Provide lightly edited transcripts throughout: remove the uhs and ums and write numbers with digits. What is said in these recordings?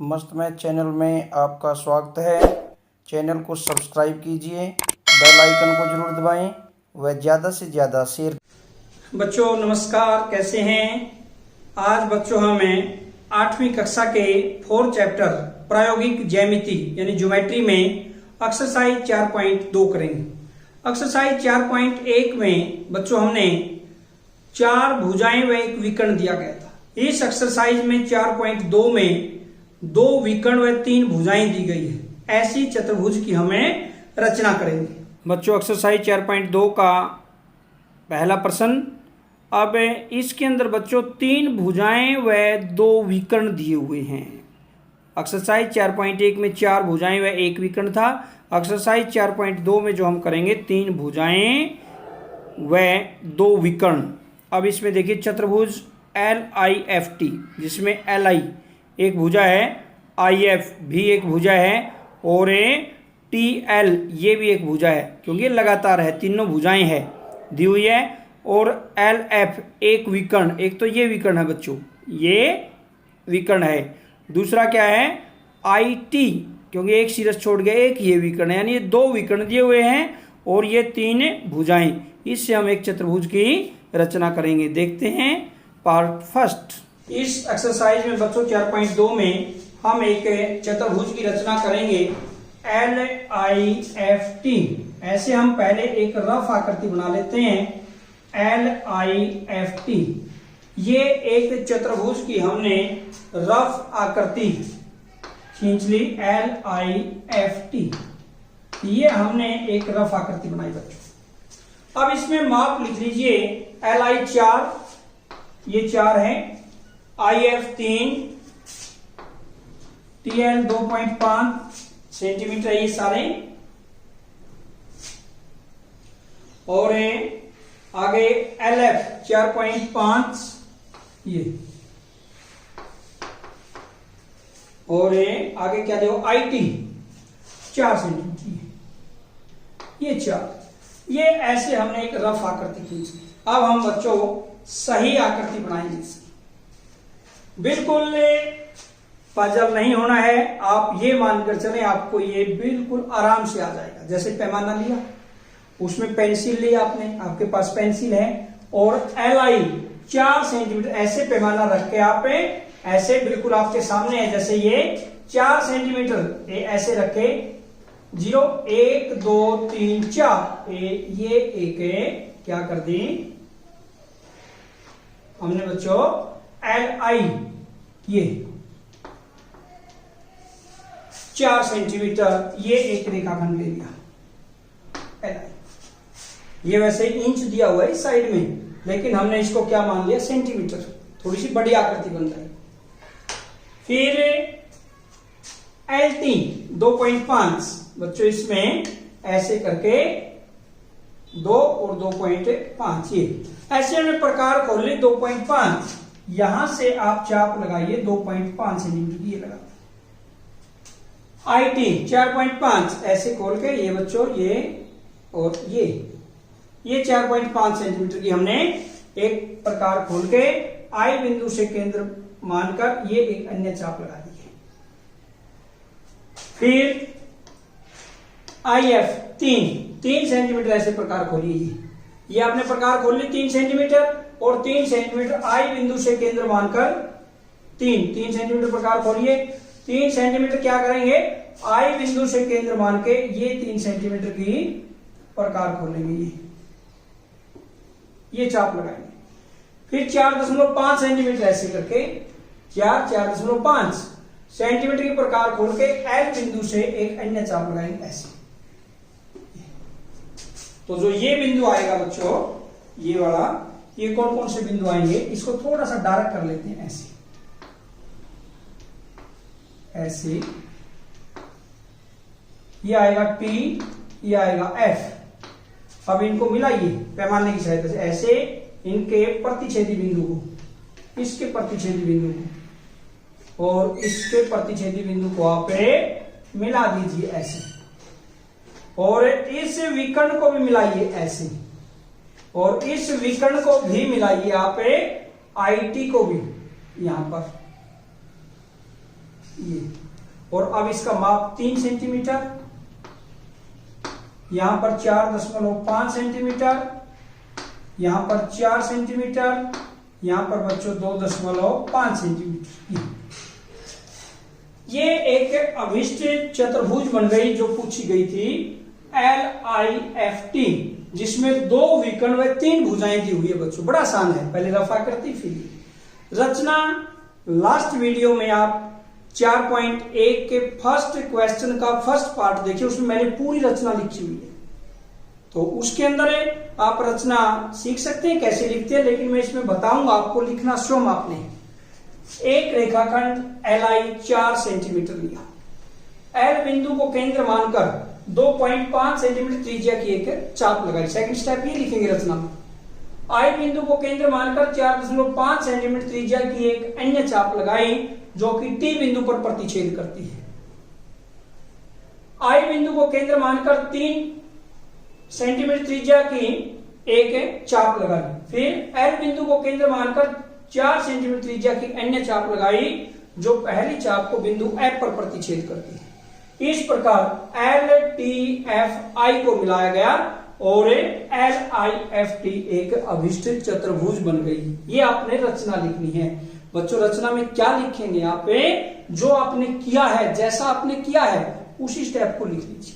मस्त math channel में आपका स्वागत है। चैनल को सब्सक्राइब कीजिए, बेल आइकन को जरूर दबाएं व ज़्यादा से ज़्यादा शेयर। बच्चों नमस्कार, कैसे हैं? आज बच्चों हमें 8वीं कक्षा के 4 चैप्टर प्रायोगिक ज्यामिति यानी ज्योमेट्री में एक्सरसाइज 4.2 करेंगे। एक्सरसाइज 4.1 में बच्चों हमने 4 भुजाएं व एक विकर्ण दिया गया था। इस एक्सरसाइज में 4.2 में 2 विकर्ण व 3 भुजाएं दी गई है। ऐसी चतुर्भुज की हमें रचना करेंगे। बच्चों एक्सरसाइज 4.2 का पहला प्रश्न। अब इसके अंदर बच्चों 3 भुजाएं व 2 विकर्ण दिए हुए हैं। एक्सरसाइज 4.1 में 4 भुजाएं व 1 विकर्ण था। एक्सरसाइज 4.2 में जो हम करेंगे 3 भुजाएं व 2 विकर्ण। अब इसमें देखिए चतुर्भुज LIFT, जिसमें LI एक भुजा है, IF भी एक भुजा है और TL ये भी एक भुजा है, क्योंकि ये लगातार है, तीनों भुजाएं हैं दी हुई है। और LF एक विकर्ण, एक तो ये विकर्ण है बच्चों, ये विकर्ण है। दूसरा क्या है IT, क्योंकि एक सिरस छोड़ गया, एक ये विकर्ण है, यानी ये 2 विकर्ण दिए हुए हैं और ये 3 भुजाएं। इससे हम एक चतुर्भुज की रचना करेंगे। देखते हैं पार्ट फर्स्ट। इस एक्सरसाइज में बच्चों 4.2 में हम एक चतुर्भुज की रचना करेंगे LIFT। ऐसे हम पहले एक रफ आकृति बना लेते हैं LIFT। ये एक चतुर्भुज की हमने रफ आकृति खींच ली LIFT। ये हमने एक रफ आकृति बनाई बच्चों। अब इसमें माप लिख लीजिए। LI 4, ये 4 है, IF 3, TL 2.5 सेंटीमीटर ये सारे, और आगे LF 4.5 ये, और आगे क्या देखो IT 4 सेंटीमीटर ये 4। ये ऐसे हमने एक रफ आकृति खींची। अब हम बच्चों सही आकृति बनाएंगे। बिल्कुल पजल नहीं होना है, आप ये मानकर चले आपको ये बिल्कुल आराम से आ जाएगा। जैसे पैमाना लिया, उसमें पेंसिल लिया आपने, आपके पास पेंसिल है, और LI 4 सेंटीमीटर ऐसे पैमाना रख के आप ऐसे बिल्कुल आपके सामने है, जैसे ये 4 सेंटीमीटर ऐसे रखे, 0 1 2 3 4 ये एक क्या कर दी हमने बच्चों LI ये 4 सेंटीमीटर ये एक रेखाखंड ले लिया LI। ये वैसे इंच दिया हुआ है इस साइड में, लेकिन हमने इसको क्या मान लिया सेंटीमीटर, थोड़ी सी बड़ी आकृति बन जाएगी। फिर LT 2.5 बच्चों, इसमें ऐसे करके 2 और 2.5 ये ऐसे हमने प्रकार खोल ली। 2.5 यहां से आप चाप लगाइए 2.5 सेंटीमीटर की, ये लगा। IT 4.5 ऐसे खोल के ये बच्चों ये और ये 4.5 सेंटीमीटर की हमने एक प्रकार खोल के I बिंदु से केंद्र मानकर ये एक अन्य चाप लगा दी है। फिर IF 3 सेंटीमीटर ऐसे प्रकार खोलिए। ये आपने प्रकार खोल ली 3 सेंटीमीटर, और 3 सेंटीमीटर I बिंदु से केंद्र मानकर 3 सेंटीमीटर प्रकार खोलिए। 3 सेंटीमीटर क्या करेंगे, I बिंदु से केंद्र मान के ये 3 सेंटीमीटर की प्रकार खोलेंगे, ये चाप लगाएंगे। फिर 4.5 सेंटीमीटर ऐसे करके 4.5 सेंटीमीटर की प्रकार खोल के L बिंदु से एक अन्य चाप लगाएंगे ऐसे। तो जो ये बिंदु आएगा बच्चों, ये वाला, ये कौन कौन से बिंदु आएंगे, इसको थोड़ा सा डार्क कर लेते हैं ऐसे ऐसे। ये आएगा T, ये आएगा F। अब इनको मिलाइए पैमाने की सहायता से, ऐसे इनके प्रतिच्छेदी बिंदु को, इसके प्रतिच्छेदी बिंदु को और इसके प्रतिच्छेदी बिंदु को आप मिला दीजिए ऐसे, और इस विकर्ण को भी मिलाइए ऐसे, और इस विकर्ण को भी मिलाइए आप IT को भी यहां पर ये, और अब इसका माप 3 सेंटीमीटर, यहां पर 4.5 सेंटीमीटर, यहां पर 4 सेंटीमीटर, यहां पर बच्चों 2.5 सेंटीमीटर। ये एक अभिष्ट चतुर्भुज बन गई जो पूछी गई थी LIFT, जिसमें 2 विकर्ण व 3 भुजाएं दी हुई है बच्चों। बड़ा आसान है, पहले रफा करती फिर रचना। लास्ट वीडियो में आप 4.1 के फर्स्ट क्वेश्चन का फर्स्ट पार्ट देखिए, उसमें मैंने पूरी रचना लिखी हुई है, तो उसके अंदर आप रचना सीख सकते हैं कैसे लिखते हैं, लेकिन मैं इसमें बताऊंगा आपको लिखना स्वयं आपने। एक रेखाखंड LI 4 सेंटीमीटर लिया, L बिंदु को केंद्र मानकर 2.5 सेंटीमीटर त्रिज्या की एक चाप लगाई। सेकंड स्टेप ये लिखेंगे रचना में। I बिंदु को केंद्र मानकर 4.5 सेंटीमीटर त्रिज्या की एक अन्य चाप लगाई जो कि T बिंदु पर प्रतिच्छेद करती है। I बिंदु को केंद्र मानकर 3 सेंटीमीटर त्रिज्या की एक चाप लगाई। फिर L बिंदु को केंद्र मानकर 4 सेंटीमीटर त्रिज्या की अन्य चाप लगाई जो पहली चाप को बिंदु F पर प्रतिच्छेद करती है। इस प्रकार LTFI को मिलाया गया और LIFT एक अभिष्ट चतुर्भुज बन गई। ये आपने रचना लिखनी है बच्चों। रचना में क्या लिखेंगे आप, जो आपने किया है, जैसा आपने किया है उसी स्टेप को लिख लीजिए।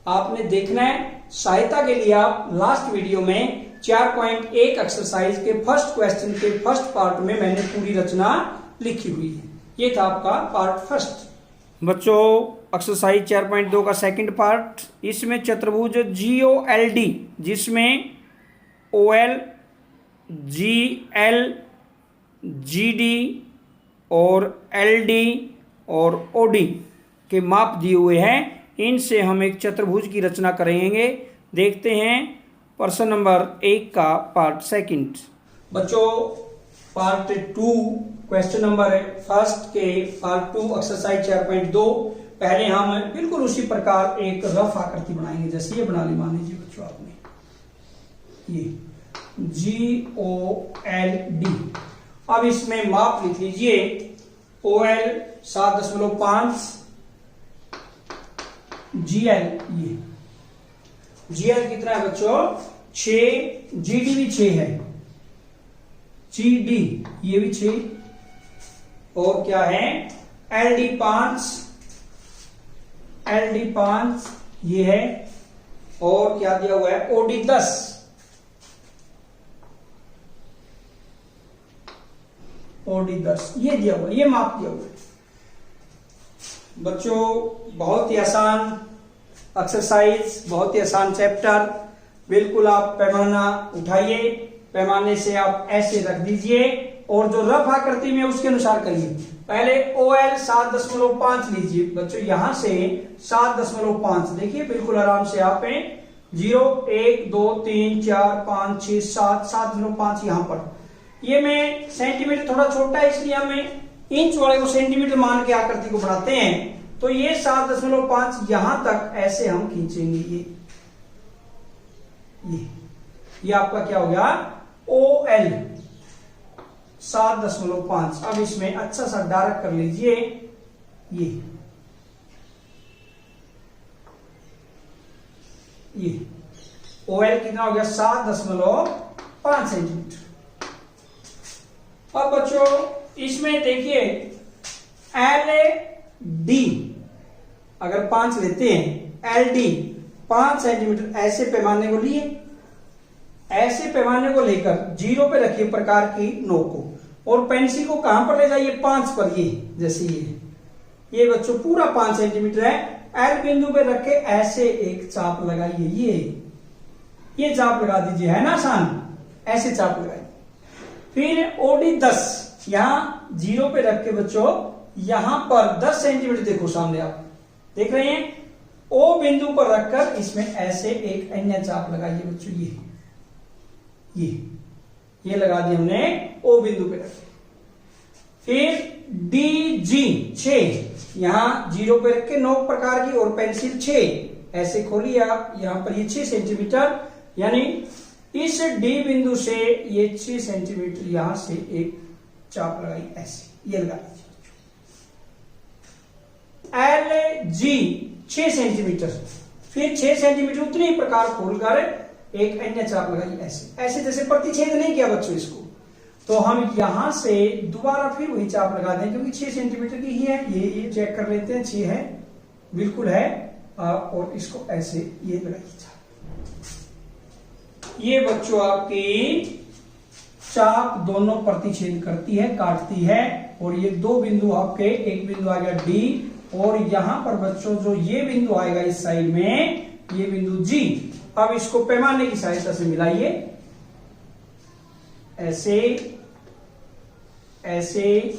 आपने देखना है, सहायता के लिए आप लास्ट वीडियो में 4.1 एक्सरसाइज के फर्स्ट क्वेश्चन के फर्स्ट पार्ट में मैंने पूरी रचना लिखी हुई है। ये था आपका पार्ट फर्स्ट। बच्चों एक्सरसाइज 4.2 का सेकंड पार्ट, इसमें चतुर्भुज GOLD जिसमें OL, GL, GD और LD और OD के माप दिए हुए हैं, इनसे हम एक चतुर्भुज की रचना करेंगे। देखते हैं प्रश्न नंबर 1 का पार्ट सेकंड। बच्चों पार्ट 2 क्वेश्चन नंबर फर्स्ट के पार्ट 2 एक्सरसाइज 4.2। पहले हम बिल्कुल उसी प्रकार एक रफ आकृति बनाएंगे, जैसे ये बना ली मान लीजिए बच्चों आपने, ये GOLD। अब इसमें माप लिख लीजिए। OL 7.5, GL ये GL कितना है बच्चों 6, GD भी 6 है, GD ये भी 6, और क्या है LD 5 ये है, और क्या दिया हुआ है OD 10। OD 10 ये दिया हुआ है, ये माप दिया हुआ है बच्चों। बहुत ही आसान एक्सरसाइज, बहुत ही आसान चैप्टर। बिल्कुल आप पैमाना उठाइए, पैमाने से आप ऐसे रख दीजिए और जो रफ आकृति में उसके अनुसार करिए। पहले OL 7.5 लीजिए बच्चों, यहां से 7.5 देखिए बिल्कुल आराम से आप 0 1 2 3 4 5 6 7 7.5 यहां पर। ये मैं सेंटीमीटर थोड़ा छोटा है इसलिए हमें इंच वाले को सेंटीमीटर मान के आकृति को बनाते हैं, तो ये 7.5 यहां तक ऐसे हम खींचेंगे। ये आपका क्या हो गया OL 7.5। अब इसमें अच्छा सा डार्क कर लीजिए, ये OL कितना हो गया 7.5 सेंटीमीटर। अब बच्चों इसमें देखिए LD अगर 5 लेते हैं, LD 5 सेंटीमीटर ऐसे पैमाने को लिए, ऐसे पैमाने को लेकर 0 पे रखिए प्रकार की नोक को, और पेंसिल को कहां पर ले जाइए 5 पर। ये जैसे ये बच्चों पूरा 5 सेंटीमीटर है, L बिंदु पे रख के ऐसे एक चाप लगाइए। ये चाप लगा दीजिए, है ना आसान, ऐसे चाप लगाइए। फिर OD 10 यहां 0 पे रख के बच्चों यहां पर 10 सेंटीमीटर देखो सामने, आप देख रहे हैं, O बिंदु पर रखकर इसमें ऐसे एक अन्य चाप लगाइए बच्चों। ये लगा दिया हमने O बिंदु पे रख। फिर DG 6 यहां 0 पे रख के नोक प्रकार की और पेंसिल 6 ऐसे खोलिए आप, यहां पर ये 6 सेंटीमीटर, यानी इस D बिंदु से ये 6 सेंटीमीटर यहां से एक चाप लगाई ऐसे, ये लगा दीजिए। जी 6 सेंटीमीटर, फिर 6 सेंटीमीटर उतने ही प्रकार खोलकर एक अन्य चाप लगाइए ऐसे ऐसे, जैसे प्रतिच्छेद नहीं किया बच्चों इसको, तो हम यहां से दोबारा फिर वही चाप लगा दें, क्योंकि 6 सेंटीमीटर की ही है। ये चेक कर लेते हैं, 6 है, बिल्कुल है। और इसको ऐसे ये लगाइए चाप। ये बच्चों आपकी चाप दोनों प्रतिच्छेद करती है, काटती है, और ये दो बिंदु आपके, एक बिंदु आ गया डी, और यहां पर बच्चों जो ये बिंदु आएगा इस साइड में, ये बिंदु जी। अब इसको पैमाने की सहायता से मिलाइए, ऐसे ऐसे,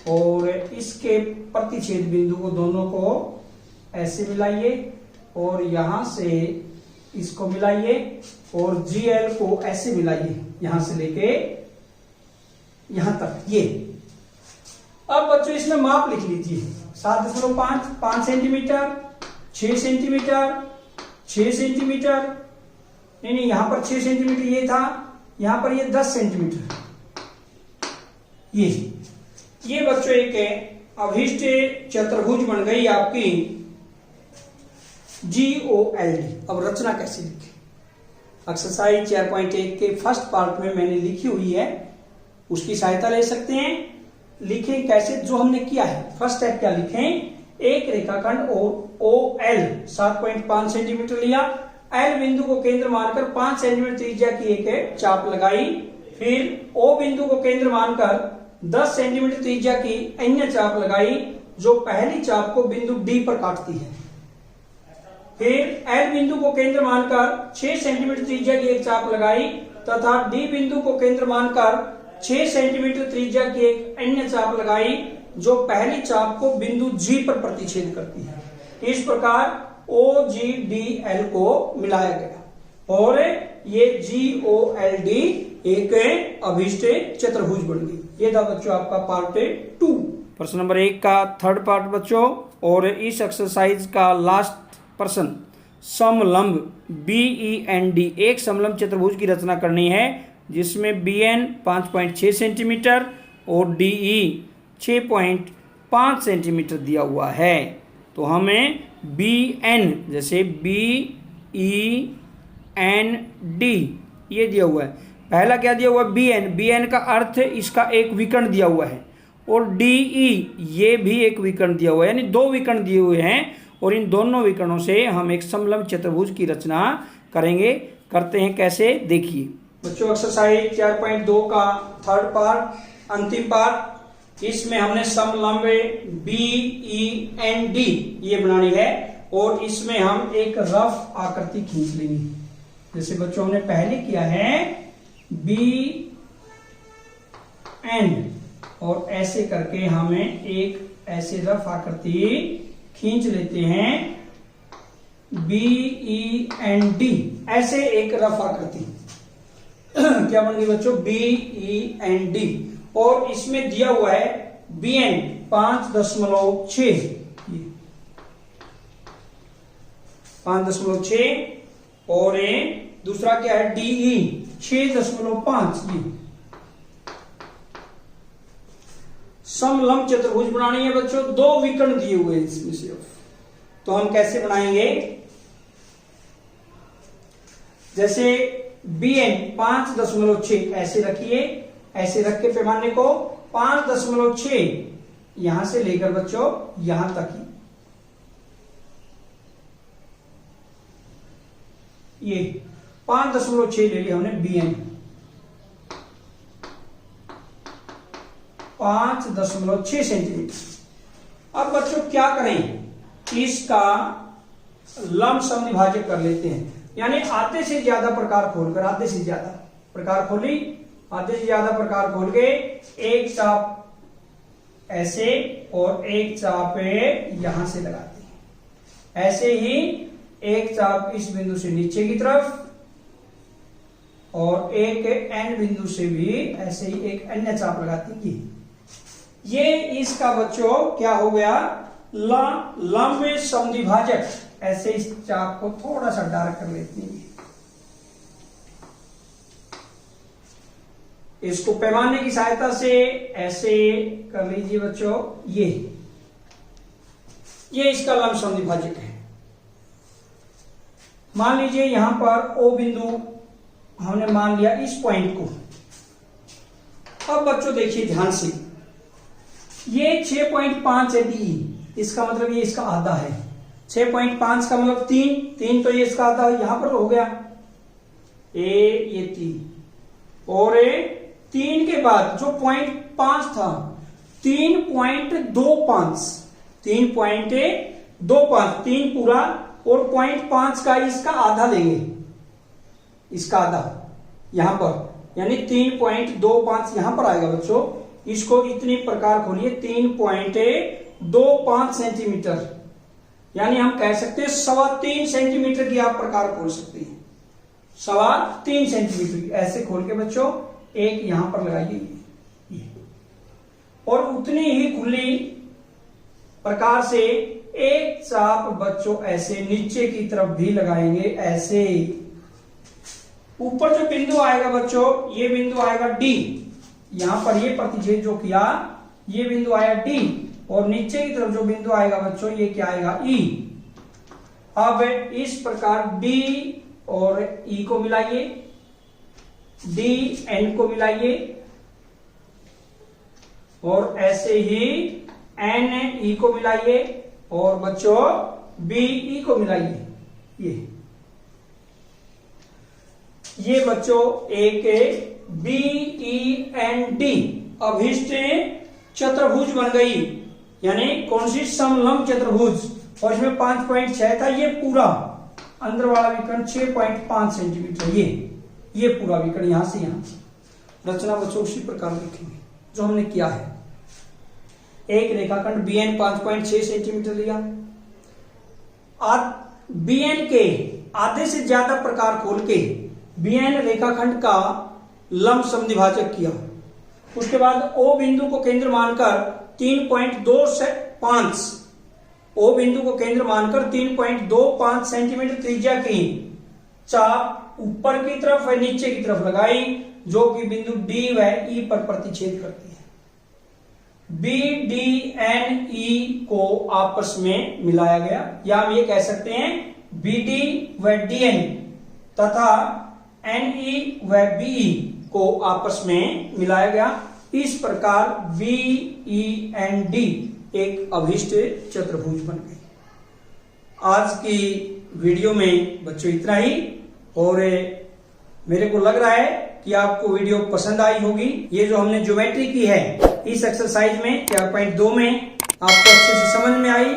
और इसके प्रतिच्छेद बिंदु को दोनों को ऐसे मिलाइए, और यहां से इसको मिलाइए, और GL को ऐसे मिलाइए, यहां से लेके यहां तक ये। अब बच्चों इसमें माप लिख लीजिए, 7.5, 5 सेंटीमीटर, 6 सेंटीमीटर, 6 सेंटीमीटर, नहीं यहां पर 6 सेंटीमीटर ये था, यहां पर ये 10 सेंटीमीटर। ये बच्चों एक अभिष्ट चतुर्भुज बन गई आपकी GOLD। अब रचना कैसे लिखें? एक्सरसाइज 4.1 के फर्स्ट पार्ट में मैंने लिखी हुई है, उसकी सहायता ले सकते हैं। लिखें कैसे? जो हमने किया है, फर्स्ट स्टेप क्या लिखें? एक रेखाखंड OL 7.5 सेंटीमीटर लिया, L बिंदु को केंद्र मानकर 5 सेंटीमीटर त्रिज्या की एक चाप लगाई, फिर O बिंदु को केंद्र मानकर 10 सेंटीमीटर त्रिज्या की अन्य चाप लगाई, जो पहली चाप को बिंदु D पर काटती है। फिर L बिंदु को केंद्र मानकर 6 सेंटीमीटर त्रिज्या की एक चाप लगाई, तथा D बिंदु को केंद्र मानकर 6 सेंटीमीटर त्रिज्या की एक अन्य चाप लगाई, जो पहली चाप को बिंदु G पर प्रतिच्छेद करती है। इस प्रकार OGDL को मिलाया गया, और ये GOLD एक अभिष्ट चतुर्भुज बन गई। ये था बच्चों आपका पार्ट 2। प्रश्न नंबर 1 का थर्ड पार्ट बच्चों, और इस एक्सरसाइज का लास्ट प्रश्न, समलंब BEND, एक समलंब चतुर्भुज की रचना करनी है, जिसमें BN 5.6 सेंटीमीटर और DE 6.5 सेंटीमीटर दिया हुआ है। तो हमें BN, जैसे BEND ये दिया हुआ है। पहला क्या दिया हुआ है? BN का अर्थ इसका एक विकर्ण दिया हुआ है, और DE ये भी एक विकर्ण दिया हुआ है, यानी दो विकर्ण दिए हुए हैं, और इन दोनों विकर्णों से हम एक समलंब चतुर्भुज की रचना करेंगे। करते हैं कैसे, देखिए बच्चों। एक्सरसाइज 4.2 का थर्ड पार्ट, अंतिम पार्ट, इसमें हमने समलंब BEND ये बनानी है, और इसमें हम एक रफ आकृति खींच लेंगे, जैसे बच्चों हमने पहले किया है BN, और ऐसे करके हमें एक ऐसे रफ आकृति खींच लेते हैं BEND, ऐसे एक रफ आकृति क्या बन गई बच्चों? BEND, और इसमें दिया हुआ है BN 5.6, 5.6, और दूसरा क्या है? DE 6.5। समलंब चतुर्भुज बनानी है बच्चों, दो विकर्ण दिए हुए हैं इसमें से। तो हम कैसे बनाएंगे? जैसे BN 5.6 ऐसे रखिए, ऐसे रख के पैमाने को 5.6 यहां से लेकर बच्चों यहां तक ही, ये 5.6 ले लिया हमने BN, 5.6 सेंटीमीटर। अब बच्चों क्या करें? इसका लंब समद्विभाजक कर लेते हैं, यानी आधे से ज्यादा प्रकार खोलकर, आधे से ज्यादा प्रकार खोली, आधे से ज्यादा प्रकार खोल के एक चाप ऐसे और एक चाप यहां से लगाते हैं। ऐसे ही एक चाप इस बिंदु से नीचे की तरफ, और एक एन बिंदु से भी ऐसे ही एक अन्य चाप लगाती है। ये इसका बच्चों क्या हो गया? लंब समद्विभाजक। ऐसे इस चाप को थोड़ा सा डार्क कर लेते हैं, इसको पैमाने की सहायता से ऐसे कर लीजिए बच्चों। ये ये इसका लंब समद्विभाजक है। मान लीजिए यहां पर ओ बिंदु हमने मान लिया इस पॉइंट को। अब बच्चों देखिए ध्यान से, ये 6.5 है डी, इसका मतलब ये इसका आधा है। 6.5 का मतलब 3 तो ये इसका आधा यहां पर हो गया ये 3, और 3 के बाद जो 0.5 था 3.25, 3 पूरा और 0.5 का इसका आधा लेंगे, इसका आधा यहां पर, यानी 3.25 यहां पर आएगा बच्चों। इसको इतनी प्रकार खोलिए 3.25 सेंटीमीटर, यानी हम कह सकते हैं 3.25 सेंटीमीटर की आप प्रकार खोल सकते हैं। 3.25 सेंटीमीटर ऐसे खोल के बच्चों एक यहां पर लगाइए ये, और उतनी ही खुली प्रकार से एक चाप बच्चों ऐसे नीचे की तरफ भी लगाएंगे। ऐसे ऊपर जो बिंदु आएगा बच्चों, ये बिंदु आएगा डी, यहां पर ये प्रतिच्छेद जो किया ये बिंदु आया डी, और नीचे की तरफ जो बिंदु आएगा बच्चों ये क्या आएगा ई। अब इस प्रकार डी और ई को मिलाइए, डी एन को मिलाइए, और ऐसे ही एन ई को मिलाइए, और बच्चों बी ई को मिलाइए। ये बच्चों एक बी ई एन डी अभिष्ट चतुर्भुज बन गई, यानी कौन सी समलंब चतुर्भुज, और इसमें 5.6 था। ये पूरा अंदर वाला विकर्ण 6.5 सेंटीमीटर, ये पूरा विकर्ण यहां से यहां। रचना बच्चों उसी प्रकार लिखेंगे जो हमने किया है। एक रेखाखंड बी एन 5.6 सेंटीमीटर लिया, बी एन के आधे से ज्यादा प्रकार खोल के बी एन रेखाखंड का लंब समद्विभाजक किया। उसके बाद ओ बिंदु को केंद्र मानकर 3.25, ओ बिंदु को केंद्र मानकर 3.25 सेंटीमीटर त्रिज्या की चाप ऊपर की तरफ व नीचे की तरफ लगाई, जो कि बिंदु डी व ई पर प्रतिच्छेद करती है। बी डी एन ई को आपस में मिलाया गया, या हम ये कह सकते हैं बी डी व डी एन तथा एन ई व बी ई को आपस में मिलाया गया। इस प्रकार बी ई एन डी एक अभिष्ट चतुर्भुज बन गई। आज की वीडियो में बच्चों इतना ही, और मेरे को लग रहा है कि आपको वीडियो पसंद आई होगी। ये जो हमने ज्योमेट्री की है इस एक्सरसाइज में 4.2 में आपको अच्छे से समझ में आई,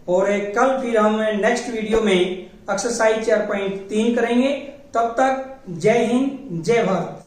और कल फिर हम नेक्स्ट वीडियो में एक्सरसाइज 4.3 करेंगे। तब तक जय हिंद, जय भारत।